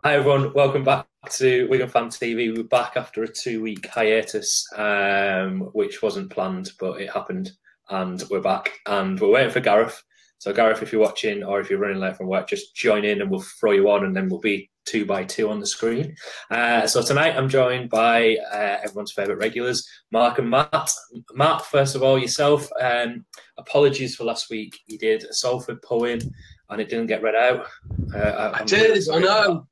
Hi everyone, welcome back to Wigan Fan TV. We're back after a 2-week hiatus, which wasn't planned, but it happened, and we're back. And we're waiting for Gareth. So Gareth, if you're watching or if you're running late from work, just join in and we'll throw you on, and then we'll be 2x2 on the screen. So tonight I'm joined by everyone's favourite regulars, Mark and Matt. Matt, first of all, yourself. Apologies for last week. You did a Salford poem and it didn't get read out. I did, I know.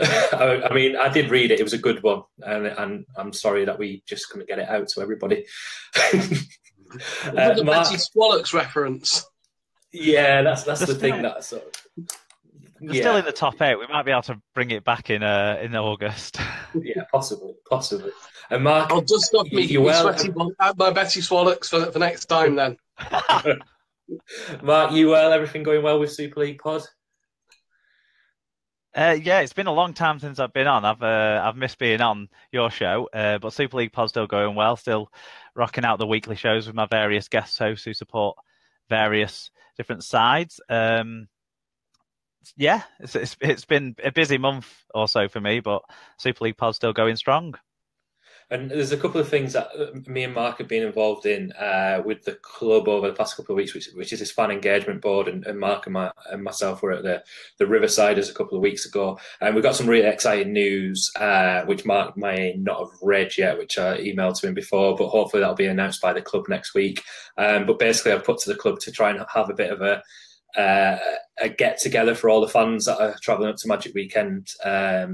I mean, I did read it. It was a good one, and I'm sorry that we just couldn't get it out to everybody. The Betty Swallocks reference. Yeah, that's the thing. That sort of, We're still in the top 8. We might be able to bring it back in August. Yeah, possibly. And Mark, I'll just stop me sweating at my Betty Swallocks for next time then. Mark, you well? Everything going well with Super League Pod? Yeah, it's been a long time since I've been on. I've missed being on your show, but Super League Pod's still going well. Still rocking out the weekly shows with my various guest hosts who support various different sides. Yeah, it's been a busy month or so for me, but Super League Pod's still going strong. And there's a couple of things that me and Mark have been involved in with the club over the past couple of weeks, which is this fan engagement board. And Mark and myself were at the Riversiders a couple of weeks ago. And we've got some really exciting news, which Mark may not have read yet, which I emailed to him before, but hopefully that'll be announced by the club next week. But basically I've put to the club to try and have a bit of a get together for all the fans that are travelling up to Magic Weekend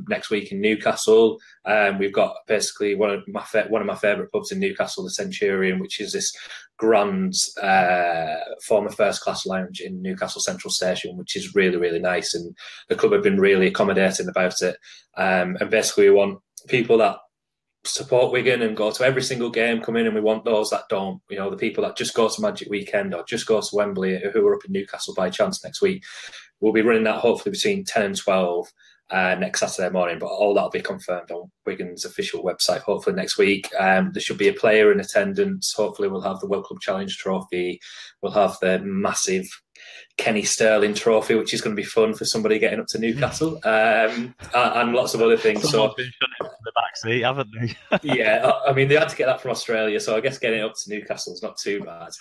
next week in Newcastle. We've got basically one of my favourite pubs in Newcastle, the Centurion, which is this grand former first class lounge in Newcastle Central Station, which is really, really nice. And the club have been really accommodating about it. And basically we want people that support Wigan and go to every single game come in, and we want those that don't, the people that just go to Magic Weekend or just go to Wembley who are up in Newcastle by chance next week. We'll be running that hopefully between 10 and 12 next Saturday morning, but all that'll be confirmed on Wigan's official website hopefully next week. There should be a player in attendance. Hopefully we'll have the World Club Challenge trophy. We'll have the massive Kenny Sterling trophy, which is going to be fun for somebody getting up to Newcastle, and lots of other things. Someone's been shunning from the back seat, haven't they? Yeah, I mean, they had to get that from Australia, so I guess getting up to Newcastle is not too bad.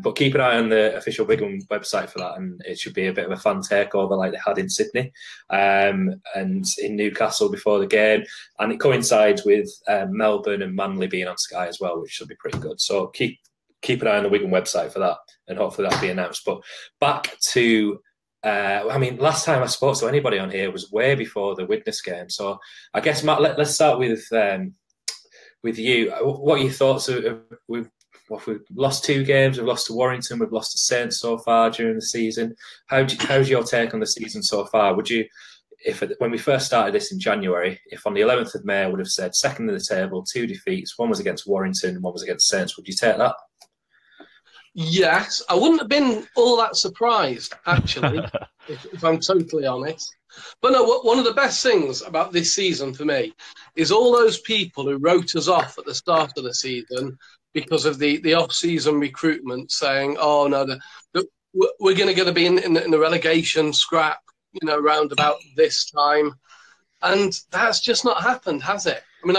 But keep an eye on the official Wigan website for that, and it should be a bit of a fun takeover like they had in Sydney and in Newcastle before the game. And it coincides with Melbourne and Manly being on Sky as well, which should be pretty good. So keep an eye on the Wigan website for that, and hopefully that'll be announced. But back to, last time I spoke to anybody on here was way before the Widnes game. So I guess, Matt, let's start with you. What are your thoughts? We've lost 2 games. We've lost to Warrington. We've lost to Saints so far during the season. How's your take on the season so far? Would you, when we first started this in January, if on the 11th of May I would have said second in the table, 2 defeats, one was against Warrington, one was against Saints, would you take that? Yes, I wouldn't have been all that surprised, actually, if I'm totally honest. But no, one of the best things about this season for me is all those people who wrote us off at the start of the season because of the off-season recruitment, saying, "Oh no, we're going to be in the relegation scrap, round about this time," and that's just not happened, has it? I mean,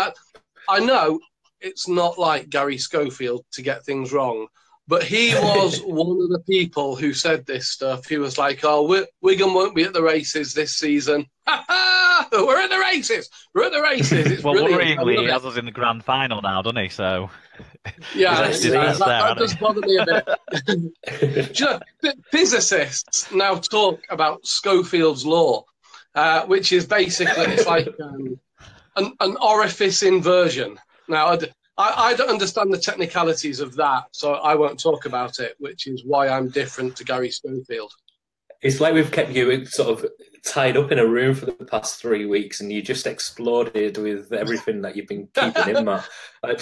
I know it's not like Gary Schofield to get things wrong. But he was one of the people who said this stuff. He was like, "Oh, Wigan won't be at the races this season." We're at the races. We're at the races. It's well, brilliant. worryingly, he has us in the grand final now, doesn't he? So yeah, that does bother me a bit. Physicists now talk about Schofield's law, which is basically it's like an orifice inversion. Now, I don't understand the technicalities of that, so I won't talk about it, which is why I'm different to Gary Schofield. It's like we've kept you sort of tied up in a room for the past 3 weeks, and you just exploded with everything that you've been keeping in, Matt. The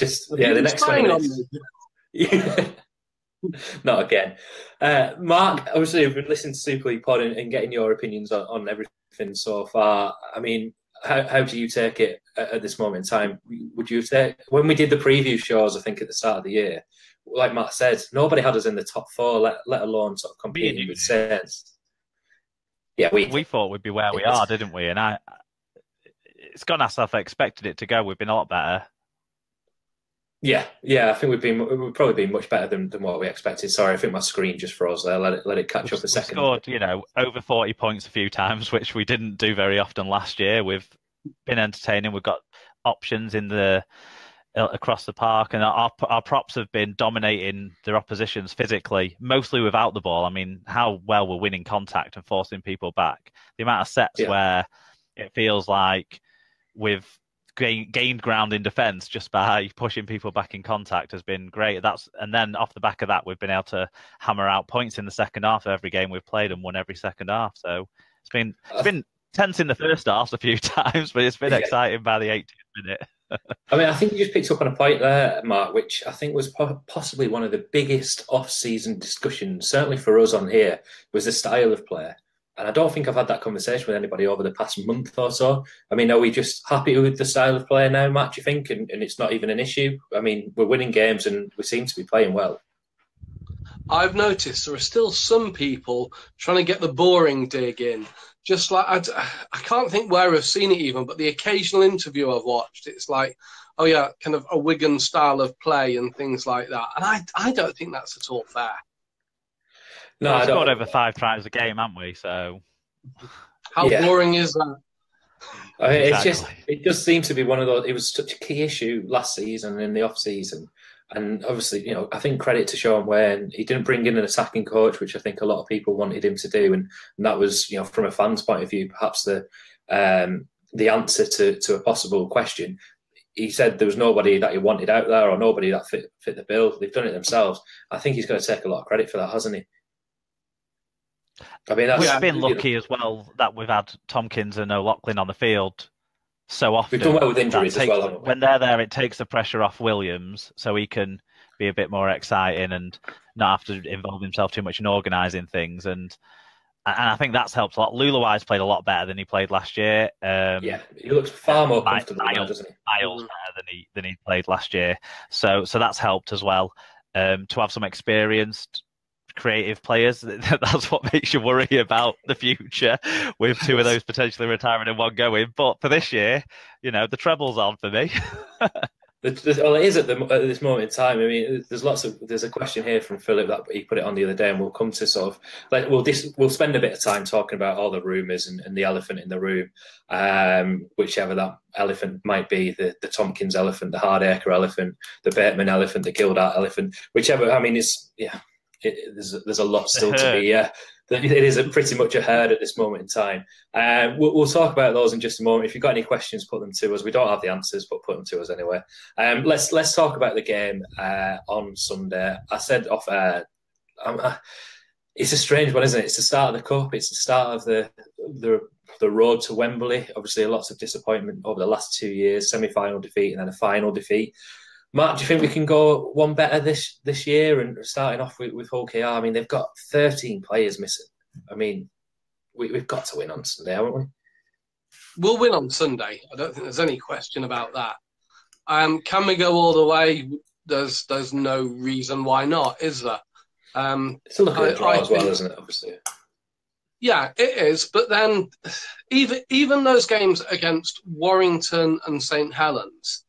next 20 minutes. Yeah. Not again. Mark, obviously, you've been listening to Super League Pod and getting your opinions on everything so far. I mean, how do you take it at this moment in time? Would you take, when we did the preview shows, I think at the start of the year, like Matt said, nobody had us in the top 4, let alone sort of competing with Saints. Yeah, we thought we'd be where we are, didn't we? And it's gone as I've expected it to go. We've been a lot better. Yeah, I think we've probably been much better than what we expected. Sorry, I think my screen just froze there. Let it catch up a second. We scored, over 40 points a few times, which we didn't do very often last year. We've been entertaining. We've got options in across the park, and our props have been dominating their oppositions physically, mostly without the ball. I mean, how well we're winning contact and forcing people back. The amount of sets where it feels like we've gained ground in defence just by pushing people back in contact has been great. And then off the back of that, we've been able to hammer out points in the second half of every game we've played and won every second half. So it's been tense in the first half a few times, but it's been exciting by the 80th minute. I mean, I think you just picked up on a point there, Mark, which I think was possibly one of the biggest off-season discussions, certainly for us on here, was the style of play. And I don't think I've had that conversation with anybody over the past month or so. I mean, are we just happy with the style of play now, Matt, do you think? And it's not even an issue? I mean, we're winning games and we seem to be playing well. I've noticed there are still some people trying to get the boring dig in. Just like, I can't think where I've seen it even, but the occasional interview I've watched, it's like, oh yeah, kind of a Wigan style of play and things like that. And I don't think that's at all fair. No, we've scored over 5 tries a game, haven't we? So how boring is that? I mean, it just seems to be one of those. It was such a key issue last season and in the off season, and obviously, I think credit to Sean Wayne. He didn't bring in an attacking coach, which I think a lot of people wanted him to do, and that was, from a fan's point of view, perhaps the answer to a possible question. He said there was nobody that he wanted out there or nobody that fit the bill. They've done it themselves. I think he's going to take a lot of credit for that, hasn't he? I mean, we've been lucky as well that we've had Tompkins and O'Loughlin on the field so often. We've done well with injuries as well, haven't we? When they're there, it takes the pressure off Williams so he can be a bit more exciting and not have to involve himself too much in organising things. And I think that's helped a lot. Lulawi's played a lot better than he played last year. He looks far more comfortable now, doesn't he? Miles better than he played last year. So that's helped as well. To have some experienced creative players, that's what makes you worry about the future with 2 of those potentially retiring and 1 going. But for this year, the treble's on for me. Well, it is at this moment in time. I mean, there's a question here from Philip that he put it on the other day, and we'll come to sort of we'll spend a bit of time talking about all the rumours and the elephant in the room, whichever that elephant might be, the Tompkins elephant, the Hardacre elephant, the Bateman elephant, the Gildart elephant, whichever. I mean, there's a lot still to be. It is pretty much a herd at this moment in time. We'll talk about those in just a moment. If you've got any questions, put them to us. We don't have the answers, but put them to us anyway. Let's talk about the game on Sunday. I said off air, it's a strange one, isn't it? It's the start of the Cup. It's the start of the road to Wembley. Obviously, lots of disappointment over the last 2 years, semi-final defeat and then a final defeat. Mark, do you think we can go one better this year? And starting off with Hull KR, I mean, they've got 13 players missing. I mean, we've got to win on Sunday, haven't we? We'll win on Sunday. I don't think there's any question about that. Can we go all the way? There's no reason why not, is there? It's a look at the draw as well, isn't it, obviously? Yeah, it is. But then even those games against Warrington and St Helens,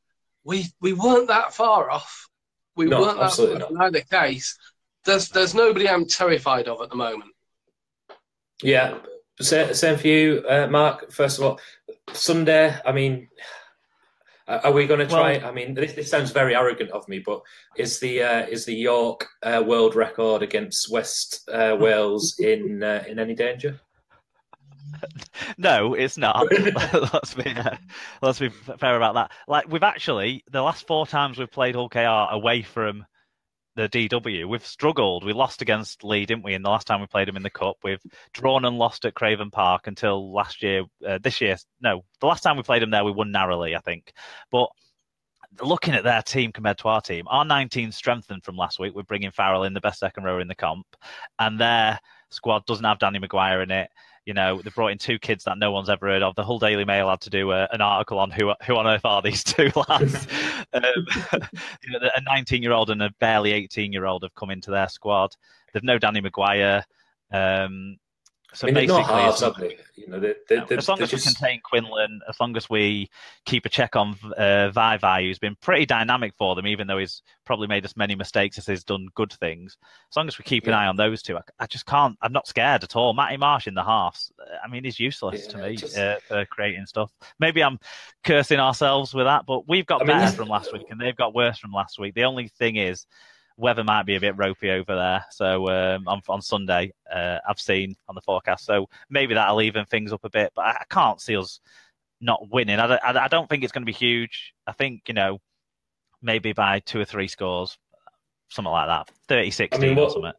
we weren't that far off. We weren't that far off. In either case, there's nobody I'm terrified of at the moment. Yeah, same for you, Mark. First of all, Sunday, I mean, are we going to try? I mean, this sounds very arrogant of me, but is the York world record against West Wales in any danger? No, it's not. let's be fair about that. Like, we've actually, the last 4 times we've played Hull KR away from the DW, we've struggled. We lost against Lee, didn't we? And the last time we played them in the Cup, we've drawn and lost at Craven Park until last year. The last time we played them there, we won narrowly, I think. But looking at their team compared to our team, our 19 strengthened from last week. We're bringing Farrell in, the best second rower in the comp, and their squad doesn't have Danny Maguire in it. You know, they brought in 2 kids that no one's ever heard of. The Hull Daily Mail had to do an article on who on earth are these 2 lads. A 19-year-old and a barely 18-year-old have come into their squad. They've no Danny Maguire. So I mean, basically, no halves, have they? You know, as long as we contain Quinlan, as long as we keep a check on Vai, who's been pretty dynamic for them, even though he's probably made as many mistakes as he's done good things. As long as we keep an eye on those two, I just can't. I'm not scared at all. Matty Marsh in the halves. I mean, he's useless to me for creating stuff. Maybe I'm cursing ourselves with that, but we've got better from last week, and they've got worse from last week. The only thing is, weather might be a bit ropey over there. So on Sunday, I've seen on the forecast. So maybe that'll even things up a bit. But I can't see us not winning. I don't think it's going to be huge. I think, maybe by 2 or 3 scores, something like that. 30-16 or something.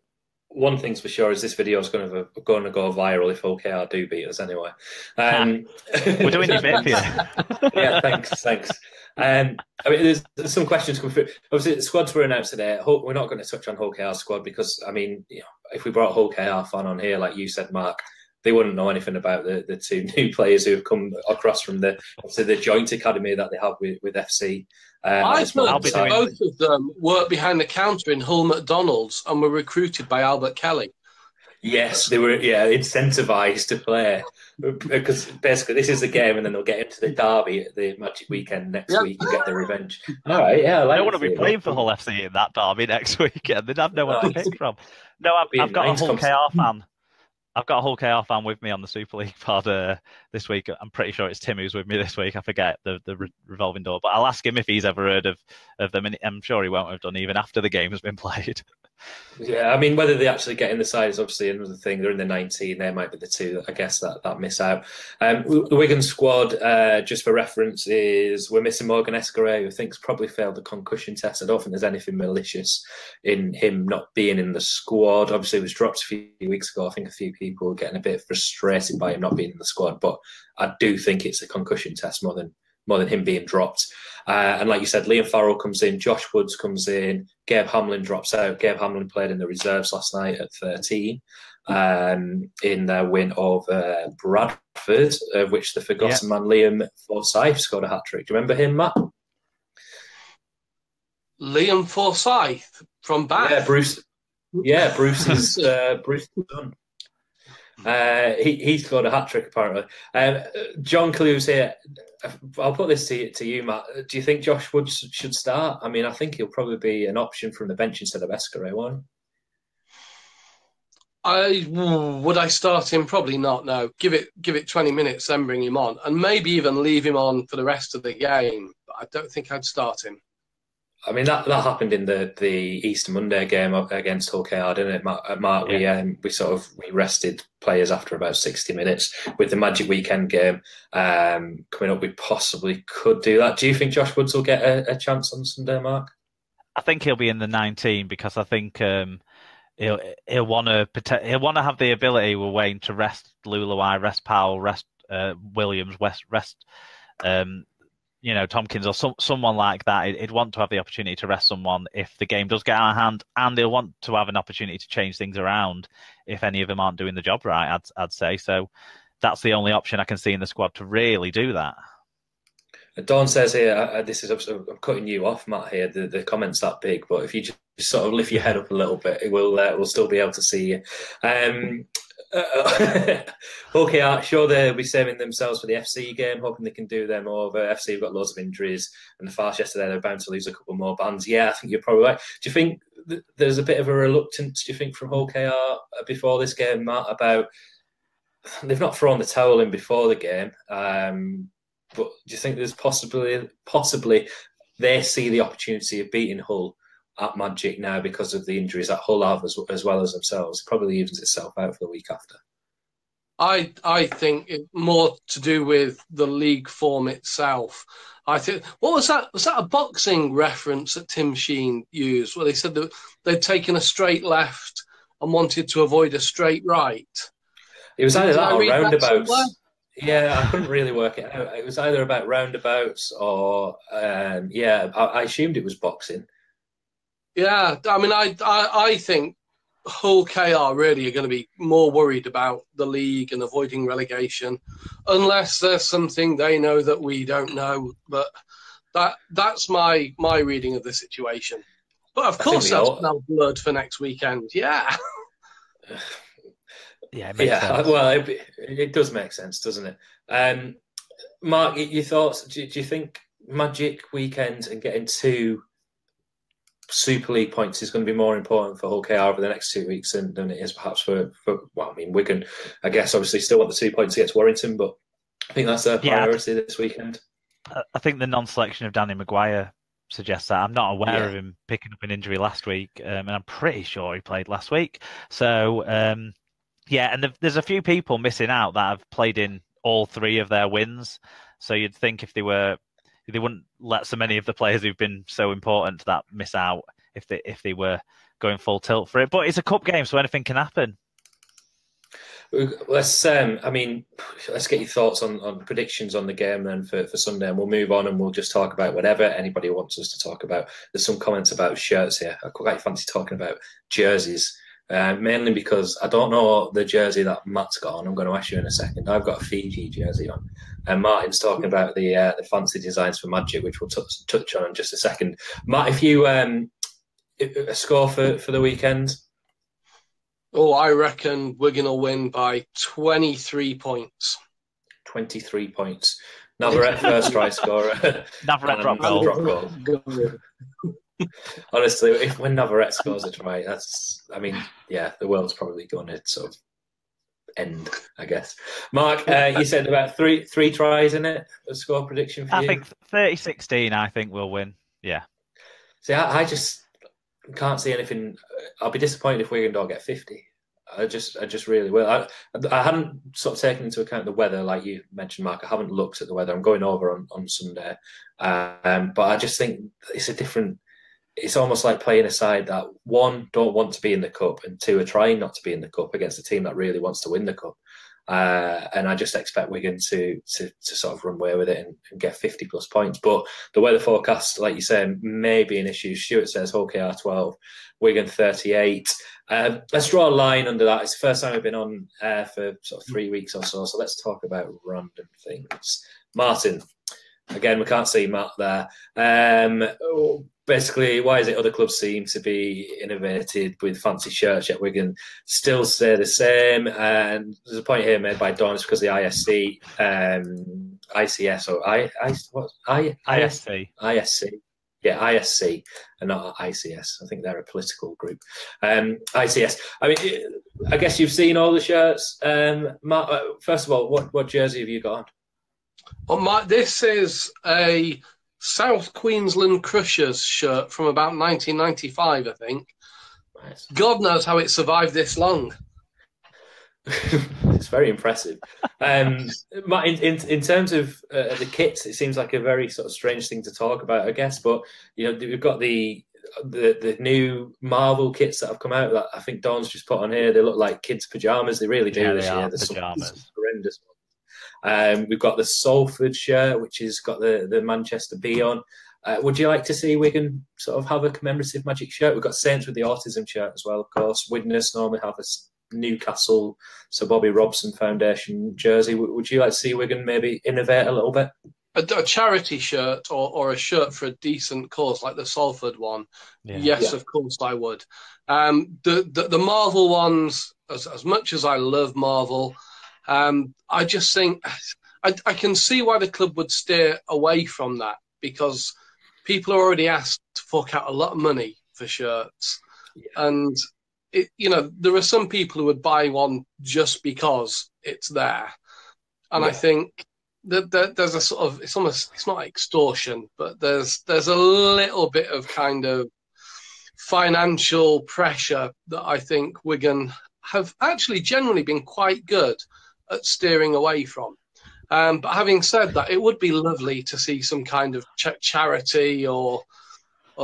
One thing's for sure is this video is going to go viral if Hull KR do beat us anyway. We're doing your bit for you. Yeah, thanks. I mean, there's some questions coming through. Obviously, the squads were announced today. We're not going to touch on Hull KR's squad because, I mean, if we brought Hull KR fan on here, like you said, Mark, they wouldn't know anything about the 2 new players who have come across from the joint academy that they have with FC. I've heard both of them work behind the counter in Hull McDonald's and were recruited by Albert Kelly. Yes, they were, incentivised to play because basically this is the game and then they'll get into the derby at the Magic Weekend next week and get their revenge. All right, I don't want to be playing for Hull FC in that derby next weekend. They'd have no one to pick from. No, I've got a Hull KR fan. I've got a Hull KR fan with me on the Super League pod this week. I'm pretty sure it's Tim who's with me this week. I forget the revolving door, but I'll ask him if he's ever heard of them, and I'm sure he won't have done even after the game has been played. Yeah, I mean, whether they actually get in the side is obviously another thing. They're in the 19. They might be the 2 I guess that miss out. The Wigan squad, just for reference, we're missing Morgan Escaré, who I think's probably failed the concussion test. I don't think there's anything malicious in him not being in the squad. Obviously, he was dropped a few weeks ago. I think a few people were getting a bit frustrated by him not being in the squad, but I do think it's a concussion test more than him being dropped. And like you said, Liam Farrell comes in, Josh Woods comes in, Gabe Hamlin drops out. Gabe Hamlin played in the reserves last night at 13 in their win of Bradford, which the forgotten man Liam Forsyth scored a hat-trick. Do you remember him, Matt? Liam Forsyth from Bath? Yeah, Bruce. Yeah, Bruce's son. He scored a hat-trick, apparently. John Clue's here. I'll put this to you, Matt. Do you think Josh Woods should start? I mean, I think he'll probably be an option from the bench instead of Escaré, won't he? Would I start him? Probably not, no. Give it 20 minutes, then bring him on. And maybe even leave him on for the rest of the game. But I don't think I'd start him. I mean, that happened in the Easter Monday game against Hull KR, didn't it, Mark? Yeah. We rested players after about 60 minutes. With the Magic Weekend game coming up, we possibly could do that. Do you think Josh Woods will get a chance on Sunday, Mark? I think he'll be in the 19 because I think he'll want to have the ability with Wayne to rest Luluai, rest Powell, rest Williams, rest. Tompkins or someone like that. He'd want to have the opportunity to rest someone if the game does get out of hand, and he'll want to have an opportunity to change things around if any of them aren't doing the job right, I'd say. So that's the only option I can see in the squad to really do that. Dawn says here, I'm cutting you off, Matt, here. The comment's that big, but if you just sort of lift your head up a little bit, we'll still be able to see you. Okay, sure they'll be saving themselves for the FC game, hoping they can do them over. FC have got loads of injuries, and the Fast yesterday they're bound to lose a couple more bands. Yeah, I think you're probably right. Do you think there's a bit of a reluctance, do you think, from Hull KR before this game, Matt, about they've not thrown the towel in before the game, but do you think there's possibly they see the opportunity of beating Hull at Magic now because of the injuries that Hull have as well as themselves? It probably evens itself out for the week after. I think it's more to do with the league form itself. I think, what was that? Was that a boxing reference that Tim Sheen used where they said that they'd taken a straight left and wanted to avoid a straight right? It was either that or roundabouts. Yeah, I couldn't really work it out. It was either about roundabouts or, I assumed it was boxing. Yeah, I mean, I think Hull KR really are going to be more worried about the league and avoiding relegation, unless there's something they know that we don't know. But that's my reading of the situation. But of course, that's now blurred for next weekend. Yeah. Yeah, it makes sense. Well, it does make sense, doesn't it? Mark, your thoughts? Do you think Magic Weekend and getting 2 Super League points is going to be more important for Hull KR over the next 2 weeks than it is perhaps for Wigan? I guess obviously still want the 2 points to get to Warrington, but I think that's their priority this weekend. I think the non-selection of Danny Maguire suggests that. I'm not aware of him picking up an injury last week, and I'm pretty sure he played last week. So, and there's a few people missing out that have played in all 3 of their wins. So you'd think if they wouldn't let so many of the players who've been so important to that miss out if they were going full tilt for it. But it's a cup game, so anything can happen. Let's get your thoughts on predictions on the game then for Sunday, and we'll move on and we'll just talk about whatever anybody wants us to talk about. There's some comments about shirts here. I quite fancy talking about jerseys, mainly because I don't know the jersey that Matt's got on. I'm going to ask you in a second. I've got a Fiji jersey on, and Martin's talking about the fancy designs for Magic, which we'll touch on in just a second. Matt, if you a score for the weekend. Oh, I reckon Wigan will win by 23 points. 23 points. Navarrete first try scorer. Navarrete drop goal. Honestly, when Navarrete scores a try, the world's probably going to sort of end, I guess. Mark, you said about three tries in it. A score prediction for you? I think 30-16. I think we'll win. Yeah. See, I just can't see anything. I'll be disappointed if Wigan don't get 50. I just really will. I hadn't sort of taken into account the weather, like you mentioned, Mark. I haven't looked at the weather. I'm going over on Sunday, but I just think it's a different. It's almost like playing a side that, 1, don't want to be in the cup, and 2, are trying not to be in the cup against a team that really wants to win the cup. And I just expect Wigan to sort of run away with it and get 50 plus points. But the weather forecast, like you say, may be an issue. Stuart says Hull KR 12, Wigan 38. Let's draw a line under that. It's the first time we've been on air for sort of 3 weeks or so. So let's talk about random things. Martin, again, we can't see Matt there. Basically, why is it other clubs seem to be innovated with fancy shirts, yet Wigan still stay the same? And there's a point here made by Dawn, it's because the ISC, ICS, or ISC? ISC. Yeah, ISC, and not ICS. I think they're a political group. ICS. I mean, I guess you've seen all the shirts. Matt, first of all, what jersey have you got on? Well, this is a South Queensland Crushers shirt from about 1995, I think. Nice. God knows how it survived this long. It's very impressive. In terms of the kits, it seems like a very sort of strange thing to talk about, I guess. But we've got the new Marvel kits that have come out that I think Dawn's just put on here. They look like kids' pajamas. They really do. Yeah, this they year. are There's pajamas. some horrendous ones. We've got the Salford shirt, which has got the Manchester B on. Would you like to see Wigan sort of have a commemorative Magic shirt? We've got Saints with the autism shirt as well, of course. Widnes normally have a Newcastle Sir Bobby Robson Foundation jersey. Would you like to see Wigan maybe innovate a little bit? A charity shirt or a shirt for a decent cause like the Salford one. Yeah. Yes, of course I would. The Marvel ones, as much as I love Marvel, I just think I can see why the club would steer away from that, because people are already asked to fork out a lot of money for shirts. Yeah. And, there are some people who would buy one just because it's there. And I think that there's a sort of, it's not extortion, but there's a little bit of kind of financial pressure that I think Wigan have actually generally been quite good at steering away from. But having said that, it would be lovely to see some kind of charity or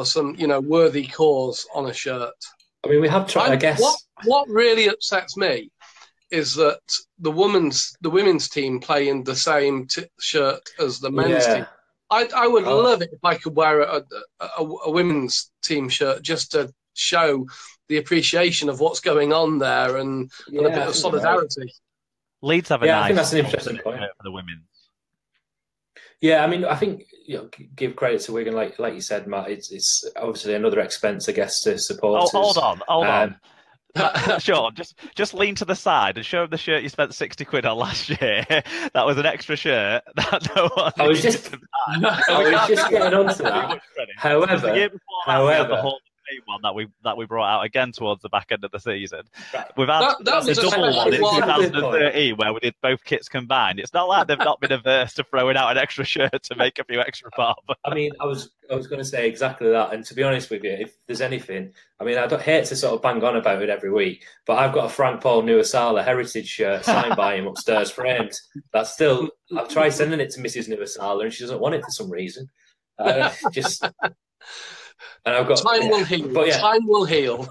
some, worthy cause on a shirt. I mean, we have tried, I guess. What really upsets me is that the women's team play in the same shirt as the men's team. I would love it if I could wear a women's team shirt just to show the appreciation of what's going on there and a bit of solidarity. Right. Leeds have a nice, I think that's an interesting point for the women. Yeah, I mean, I think give credit to Wigan, like you said, Matt. It's obviously another expense, I guess, to support. Hold on. Sean, just lean to the side and show him the shirt you spent 60 quid on last year. That was an extra shirt. I was just getting onto that. However, the year before that, we had the Hall of Fame one that we brought out again towards the back end of the season. Right. We've had a double one in 2013 where we did both kits combined. It's not like they've not been averse to throwing out an extra shirt to make a few extra bob. I mean, I was going to say exactly that. And to be honest with you, if there's anything, I mean, I don't hate to sort of bang on about it every week, but I've got a Frank Paul Nuasala heritage shirt signed by him upstairs framed. That's still, I've tried sending it to Mrs. Nuasala and she doesn't want it for some reason. And I've got time will heal. But yeah. Time will heal.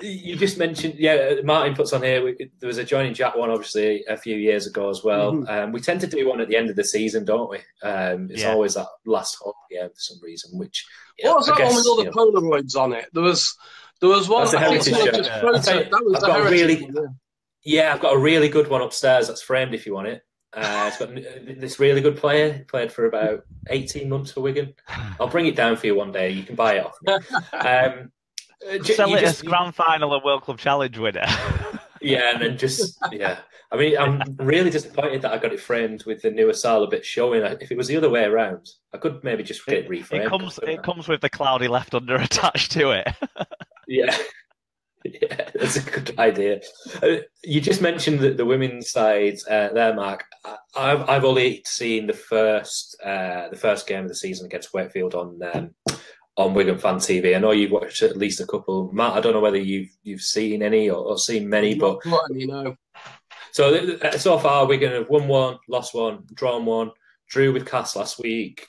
You just mentioned, Martin puts on here, there was a Joining Jack one, obviously, a few years ago as well. Mm-hmm. We tend to do one at the end of the season, don't we? It's always that last home for some reason. Which what was that one with all the Polaroids on it? There was one. That's a heritage shirt. I've got a really good one upstairs that's framed if you want it. It's got this really good player. He played for about 18 months for Wigan. I'll bring it down for you one day. You can buy it off me. Sell it as grand final and World Club Challenge winner. And then I mean, I'm really disappointed that I got it framed with the Nuasala bit showing. If it was the other way around, I could maybe just get it reframed. It comes with the cloudy left under attached to it. Yeah, that's a good idea. You just mentioned the women's side there, Mark. I've only seen the first game of the season against Wakefield on Wigan Fan TV. I know you've watched at least a couple. Matt, I don't know whether you've seen any or seen many, but so far Wigan have won one, lost one, drawn one, drew with Cass last week,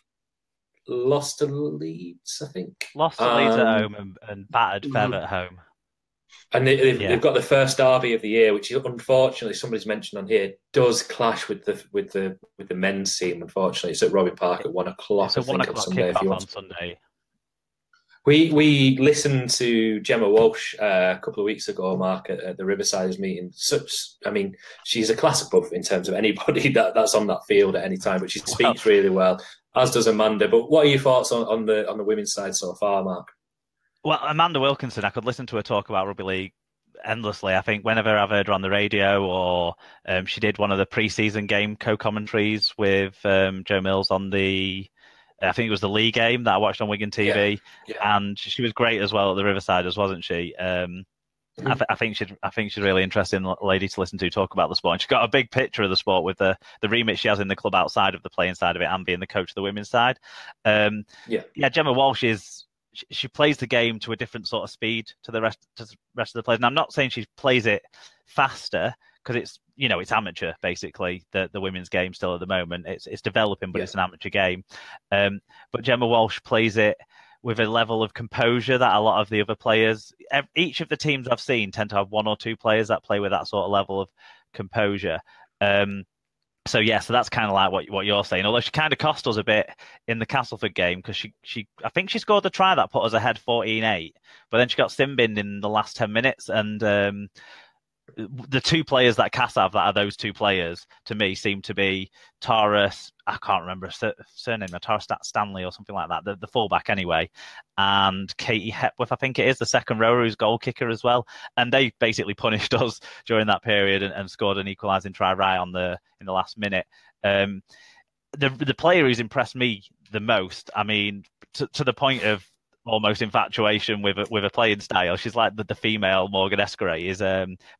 lost to Leeds, I think. Lost to Leeds at home and battered Fev at home. And they've got the first derby of the year, which unfortunately somebody's mentioned on here does clash with the men's team. Unfortunately, it's at Robin Park at 1 o'clock. It's a 1 o'clock kickoff on Sunday. We listened to Gemma Walsh a couple of weeks ago, Mark, at the Riverside meeting. She's a class above in terms of anybody that's on that field at any time, but she speaks really well, as does Amanda. But what are your thoughts on the women's side so far, Mark? Well, Amanda Wilkinson, I could listen to her talk about rugby league endlessly. I think whenever I've heard her on the radio, or she did one of the pre-season game co-commentaries with Joe Mills on I think it was the league game that I watched on Wigan TV, and she was great as well at the Riverside, wasn't she? I think she's really interesting lady to listen to talk about the sport. And she's got a big picture of the sport with the remit she has in the club outside of the playing side of it and being the coach of the women's side. Gemma Walsh she plays the game to a different sort of speed to the rest of the players. And I'm not saying she plays it faster, because it's amateur basically, the women's game still at the moment. It's developing, but it's an amateur game. But Gemma Walsh plays it with a level of composure that a lot of the other players, each of the teams I've seen tend to have one or two players that play with that sort of level of composure. So that's kind of like what you're saying. Although she kind of cost us a bit in the Castleford game, because I think she scored the try that put us ahead 14-8, but then she got sin-binned in the last 10 minutes, and the two players that Cass have that are those two players, to me, seem to be Tara, I can't remember her surname, Tara Stanley or something like that, the fullback anyway, and Katie Hepworth, I think it is, the second rower, who's goal kicker as well. And they basically punished us during that period and scored an equalising try right in the last minute. The player who's impressed me the most, I mean, to the point of almost infatuation with a playing style. She's like the female Morgan Escaray, is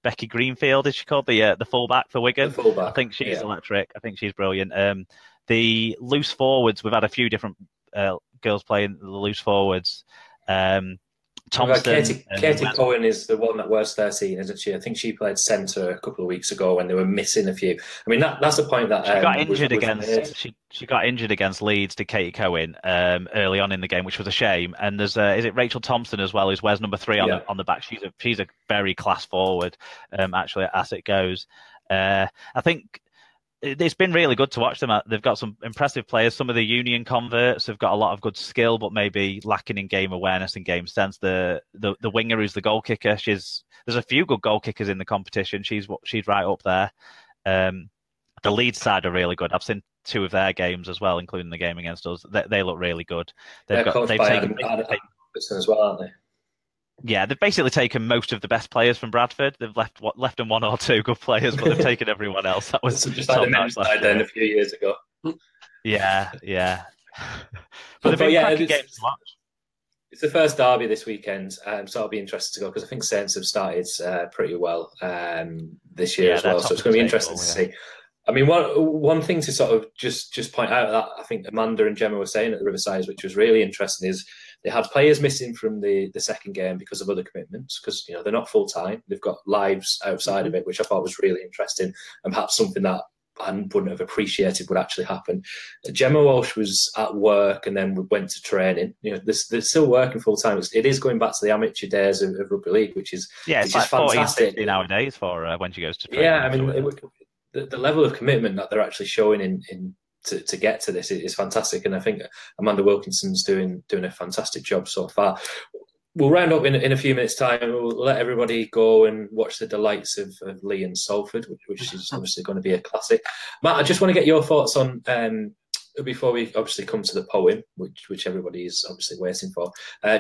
Becky Greenfield, is she called, the fullback for Wigan? The fullback. I think she's electric. I think she's brilliant. The loose forwards, we've had a few different girls playing the loose forwards. Thompson. Katie Cohen is the one that wears 13, isn't she? I think she played centre a couple of weeks ago when they were missing a few. I mean, that's the point that she got injured against. She got injured against Leeds to Katie Cohen early on in the game, which was a shame. And there's is it Rachel Thompson as well, who wears number 3 on the back. She's a very class forward, actually, as it goes. I think it's been really good to watch them. They've got some impressive players. Some of the Union converts have got a lot of good skill, but maybe lacking in game awareness and game sense. The winger who's the goal kicker, there's a few good goal kickers in the competition. She's right up there. The Leeds side are really good. I've seen 2 of their games as well, including the game against us. They look really good. They've taken as well, aren't they? Yeah, they've basically taken most of the best players from Bradford. They've left them one or two good players, but they've taken everyone else. That was so just like the men's side then a few years ago. Yeah. But they've been cracking games to watch. It's the first derby this weekend, so it'll be interesting to go because I think Saints have started pretty well this year as well. So it's going to be interesting to see. I mean, one thing to sort of just point out that I think Amanda and Gemma were saying at the Riverside, which was really interesting, is they had players missing from the second game because of other commitments, because they're not full time. They've got lives outside of it, which I thought was really interesting and perhaps something that I wouldn't have appreciated would actually happen. Gemma Walsh was at work and then went to training. They're still working full time. It is going back to the amateur days of rugby league, which is it's like 14, 15 nowadays for when she goes to training. Yeah, I mean, the level of commitment that they're actually showing in to get to this is fantastic, and I think Amanda Wilkinson's doing a fantastic job so far. We'll round up in a few minutes' time. We'll let everybody go and watch the delights of Lee and Salford, which is obviously going to be a classic. Matt, I just want to get your thoughts on, before we obviously come to the poem, which everybody is obviously waiting for.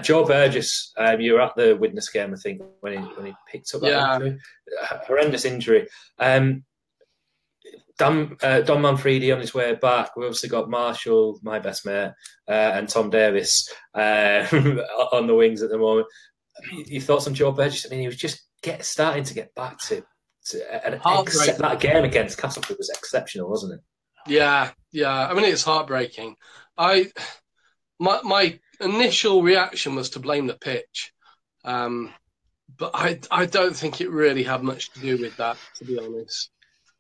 Joe Burgess, you were at the Widnes game, I think, when he picked up that injury. Horrendous injury. Don Manfredi on his way back. We obviously got Marshall, my best mate, and Tom Davis on the wings at the moment. Your thoughts on Joe Burgess? I mean, he was just starting to get back to that game against Castleford was exceptional, wasn't it? Yeah. I mean, it's heartbreaking. My initial reaction was to blame the pitch, but I don't think it really had much to do with that, to be honest.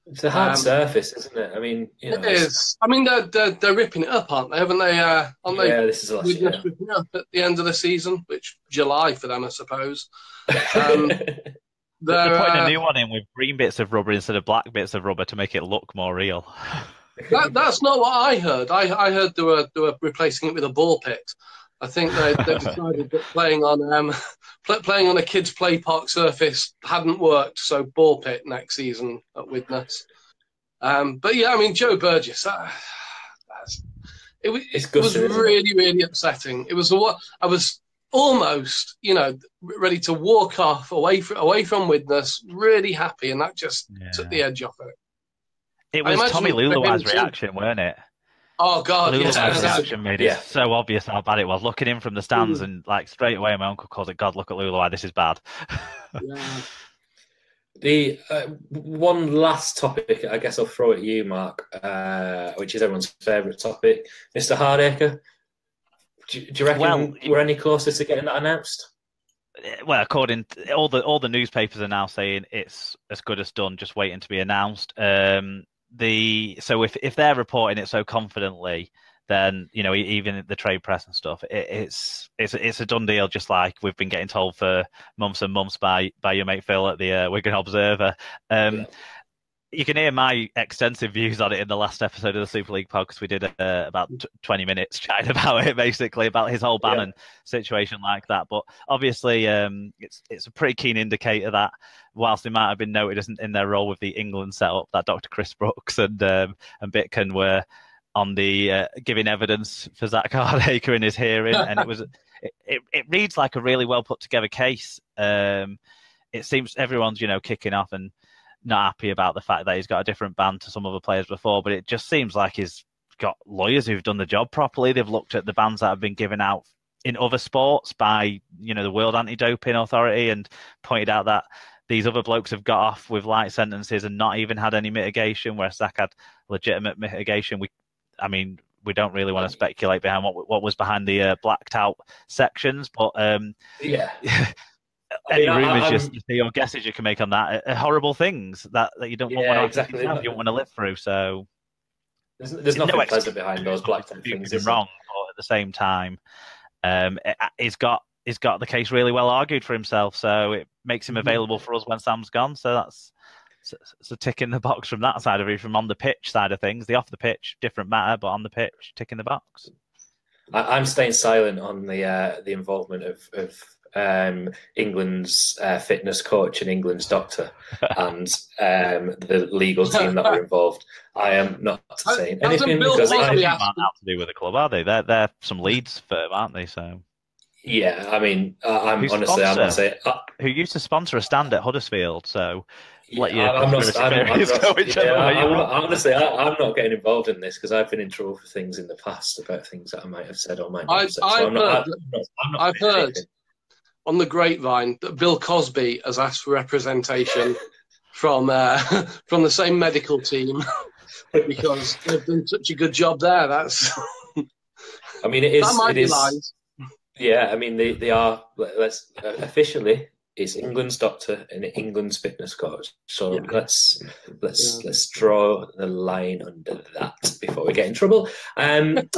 It's a hard surface, isn't it? I mean, it is. I mean, they're ripping it up, aren't they? Haven't they? Aren't they? Yeah, this is last year. Ripping it up at the end of the season, which July for them, I suppose. They're putting a new one in with green bits of rubber instead of black bits of rubber to make it look more real. That's not what I heard. I heard they were replacing it with a ball pit. I think they decided that playing on a kids' play park surface hadn't worked, so ball pit next season at Widnes. But yeah, I mean, Joe Burgess, it was really, really upsetting. It was I was almost, ready to walk off away from Widnes, really happy, and that just took the edge off it. It was Tommy Lulua's reaction, weren't it? Oh God! Lulua's reaction made it so obvious how bad it was. Looking in from the stands and straight away, my uncle calls it, "God, look at Lulua, this is bad." The one last topic, I guess I'll throw at you, Mark, which is everyone's favourite topic, Mr. Hardacre. Do you reckon we're any closer to getting that announced? Well, according to all the newspapers are now saying it's as good as done, just waiting to be announced. So if they're reporting it so confidently, then even the trade press and stuff, it's a done deal. Just like we've been getting told for months and months by your mate Phil at the Wigan Observer. You can hear my extensive views on it in the last episode of the Super League pod, because we did about 20 minutes chatting about it, basically about his whole ban and situation like that. But obviously, it's a pretty keen indicator that whilst they might have been noted in their role with the England setup, that Dr. Chris Brooks and Bitkin were on the giving evidence for Zach Hardacre in his hearing, and it reads like a really well put together case. It seems everyone's kicking off and not happy about the fact that he's got a different ban to some other players before, but it just seems like he's got lawyers who've done the job properly. They've looked at the bans that have been given out in other sports by the World Anti-Doping Authority and pointed out that these other blokes have got off with light sentences and not even had any mitigation, whereas Zach had legitimate mitigation. We don't really want to speculate behind what was behind the blacked out sections, but any rumours, your guesses you can make on that are horrible things that you don't want to you don't want to live through. So there's nothing pleasant behind those black things. Wrong, but at the same time, he's got the case really well argued for himself. So it makes him available for us when Sam's gone. So that's a tick in the box from that side of it. From on the pitch side of things, the off the pitch different matter, but on the pitch, tick in the box. I'm staying silent on the involvement of England's fitness coach and England's doctor and the legal team that were involved. I am not saying anything because they have nothing to do with the club, are they? They're some Leeds firm, aren't they? So Yeah, I mean, I'm Who's honestly, I'm not saying. who used to sponsor a stand at Huddersfield, so let Yeah, your conspiracy theories go whichever way you want. honestly, I'm not getting involved in this because I've been in trouble for things in the past about things that I might have said or might not have said. So I've heard on the grapevine that Bill Cosby has asked for representation from from the same medical team because they've done such a good job there. That's. I mean, it is. That might it be is. lies. Yeah, I mean, they are. Let's officially. Is England's doctor and England's fitness coach. So let's draw the line under that before we get in trouble. And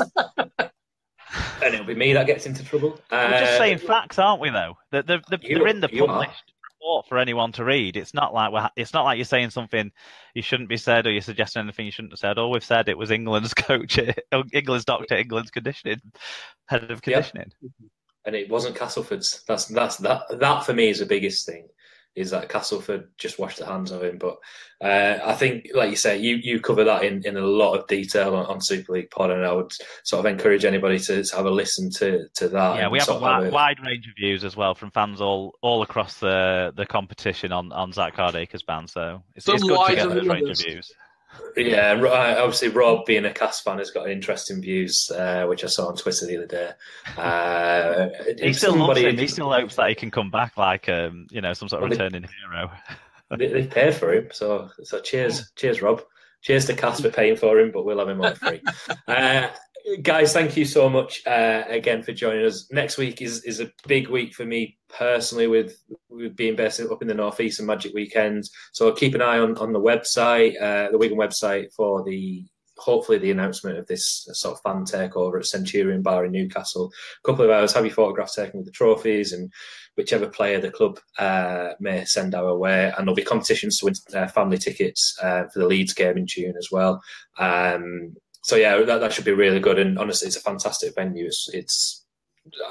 it'll be me that gets into trouble. We're just saying facts, aren't we? Though they're in the published report for anyone to read. It's not like you're saying something you shouldn't be said or you're suggesting anything you shouldn't have said. All we've said it was England's coach, England's doctor, England's head of conditioning. Yep. And it wasn't Castleford's. That for me is the biggest thing, is that Castleford just washed their hands of him. But I think, like you say, you cover that in a lot of detail on Super League Pod, and I would sort of encourage anybody to have a listen to that. Yeah, we have a wide range of views as well from fans all across the competition on Zach Cardaker's ban. So it's good to get those range of views. Yeah, obviously Rob, being a Cast fan, has got interesting views, which I saw on Twitter the other day. He still loves him. He still hopes that he can come back like some sort of returning hero. They've paid for him, so cheers, Rob. Cheers to Cast for paying for him, but we'll have him on free. Guys, thank you so much again for joining us. Next week is a big week for me personally with being based up in the Northeast and Magic Weekend. So keep an eye on the website, the Wigan website, for hopefully the announcement of this sort of fan takeover at Centurion Bar in Newcastle. A couple of hours, have your photographs taken with the trophies and whichever player the club may send our way. And there'll be competitions to win family tickets for the Leeds game in June as well. So yeah, that should be really good. And honestly, it's a fantastic venue.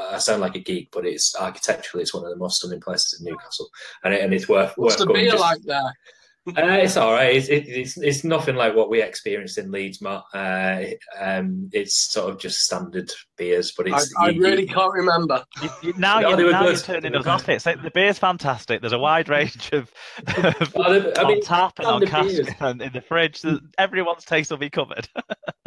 I sound like a geek, but it's architecturally, it's one of the most stunning places in Newcastle, and it's worth What's the beer like there? It's all right. It's nothing like what we experienced in Leeds, Matt. It's sort of just standard beers, but I really can't remember. Now you're turning us off it. So the beer's fantastic. There's a wide range of on tap and on cask and in the fridge. Everyone's taste will be covered.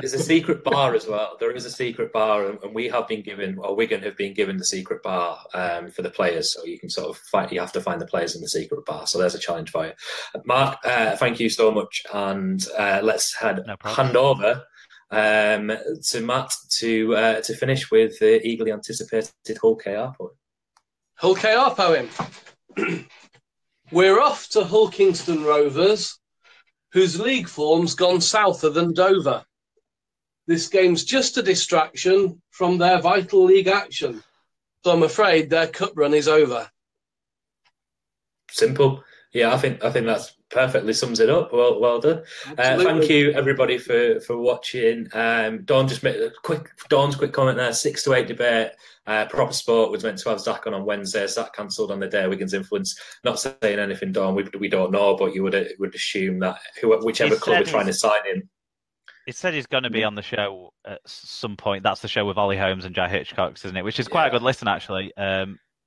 There's a secret bar as well. There is a secret bar, and we have been given, or Wigan have been given, the secret bar for the players. So you can sort of you have to find the players in the secret bar. So there's a challenge for you, Mark. Thank you so much, and let's hand over to Matt to finish with the eagerly anticipated Hull KR poem. Hull KR poem. We're off to Hull Kingston Rovers, whose league form's gone souther than Dover. This game's just a distraction from their vital league action, so I'm afraid their cup run is over. Simple. Yeah, I think that's perfectly sums it up. Well done. Thank you everybody for watching. Dawn's quick comment there. 6 to 8 debate. Proper Sport was meant to have Zach on Wednesday. Zach cancelled on the day. Wigan's influence. Not saying anything, Dawn. We don't know, but you would assume that whichever club are trying to sign him. He said he's going to be on the show at some point. That's the show with Ollie Holmes and Jai Hitchcock, isn't it? Which is quite a good listen, actually.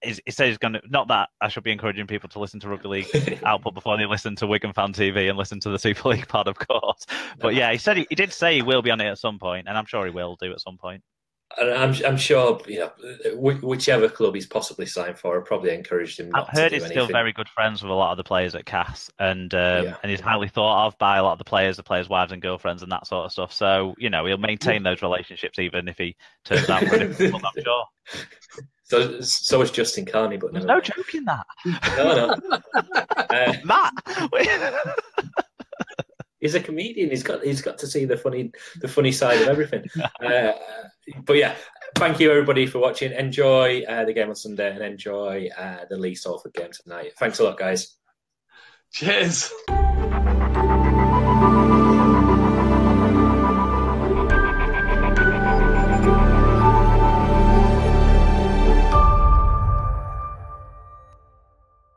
He said he's going to, not that I should be encouraging people to listen to Rugby League output before they listen to Wigan Fan TV and listen to the Super League pod, of course. But yeah, he said he did say he will be on it at some point, and I'm sure he will do at some point. And I'm sure, whichever club he's possibly signed for, I probably encouraged him not to do anything. I've heard he's still very good friends with a lot of the players at CAS, and he's highly thought of by a lot of the players' wives and girlfriends and that sort of stuff. So, he'll maintain those relationships even if he turns out for a different club, I'm sure. So is Justin Carney, but there's no joke in that. No. Matt, he's a comedian. He's got to see the funny side of everything. But yeah, thank you everybody for watching. Enjoy the game on Sunday and enjoy the Leeds Salford game tonight. Thanks a lot, guys. Cheers.